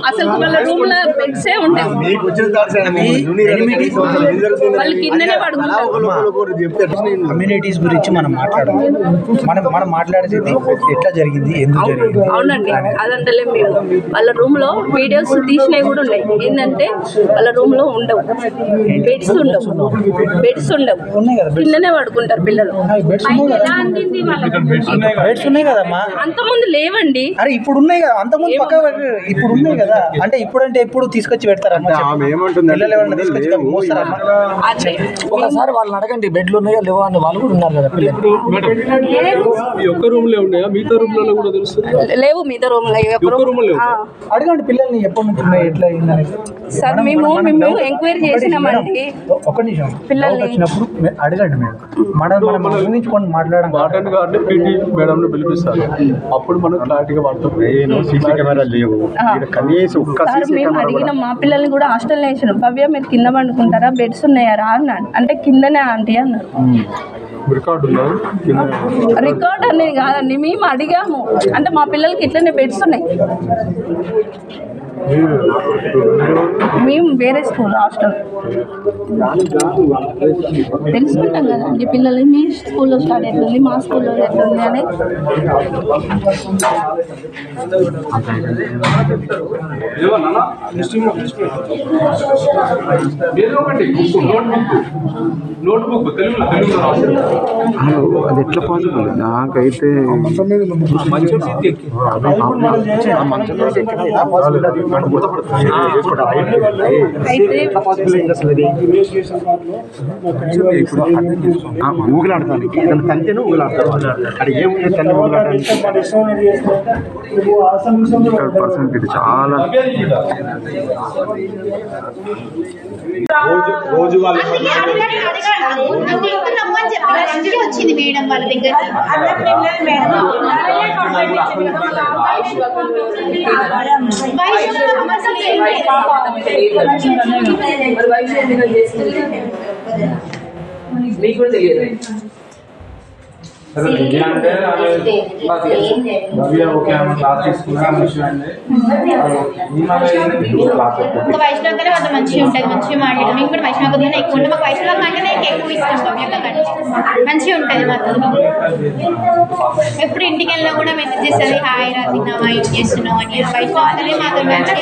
అసలు వాళ్ళ రూమ్ లో బెడ్సే ఉంటాయి, వాళ్ళు కిందనే పడుకుంటారు. కమ్యూనిటీస్ గురించి మనం మాట్లాడేది ఎట్లా జరిగింది, ఎందుకు జరిగింది. అవునండి, అదంటలే మేము వాళ్ళ రూమ్ లో వీడియోస్ తీసినవి కూడా ఉన్నాయి. ఏంటంటే వాళ్ళ రూమ్ లో ఉండవు బెడ్స్, ఉండవు కిందనే పడుకుంటారు పిల్లలు. బెడ్స్ ఉన్నాయి కదమ్మా, అంత ముందు లేవండి. అరే ఇప్పుడు ఉన్నాయి కదా, అంత ముందు పక్క ఇప్పుడు ఉన్నాయి కదా. అంటే ఇప్పుడంటే ఎప్పుడు తీసుకొచ్చి పెడతారమ్మా, పిల్లలు ఎవరైనా తీసుకొచ్చి మోస్తారమ్మా. ఒకసారి వాళ్ళని అడగండి బెడ్లు ఉన్నాయో లేవో అని, వాళ్ళు కూడా ఉన్నారు కదా పిల్లలు. లేవు మిగతా రూమ్ లో. అడగండి పిల్లల్ని ఎప్పటి నుంచి ఉన్నాయి, ఎట్లా అయిందని. సార్ మేము ఎంక్వైరీ చేసినామండి. ఒక నిమిషం, పిల్లలు వచ్చినప్పుడు అడగండి. మనం ఊహించుకొని మాట్లాడడం పిలిపిస్తారు, అప్పుడు మనం క్లారిటీగా వాడుతాం. మేము అడిగినాం, మా పిల్లల్ని కూడా హాస్టల్ వేసినాం. భవ్య మీరు కింద పండుకుంటారా, బెడ్స్ ఉన్నాయా రా అన్నాడు. అంటే కిందనే ఆంటీ అన్నారు. రికార్డ్ అనేది కాదండి, మేము అడిగాము. అంటే మా పిల్లలకి ఇట్లనే బెడ్స్ ఉన్నాయి. మేము వేరే స్కూల్ హాస్టల్ తెలుసుకుంటాం కదండి. పిల్లలు మీ స్కూల్లో స్టార్ట్ అవుతుంది, మా స్కూల్లో ఎట్లుంది అని. అది ఎట్లా పాసిబుల్ నాకైతే. ఊగులాడటానికి తంతేనే ఊగులాడతారు. అది ఏముంది తల్లి ఊగులాడటానికి పర్సెంట్ చాలా రోజు వచ్చింది మేడం వాళ్ళ దగ్గర. మీకు కూడా తెలియదు. వైష్ణవ్ గానే వాళ్ళ మంచిగా ఉంటుంది, మంచిగా మాట్లాడడం. మేము కూడా వైష్ణవ్ గానే ఎక్కువ ఉంటాం. మాకు వైష్ణవ్ కంటే ఎక్కువ ఇష్టం. భవ్యక్క కంటే మంచిగా ఉంటుంది మాతో. ఎప్పుడు ఇంటికి వెళ్ళినా కూడా మెసేజ్ చేస్తుంది, హాయ్ రా తిన్నావా, ఏం చేస్తున్నావు అని. వైష్ణవ్ అంటేనే మాతో మంచిగా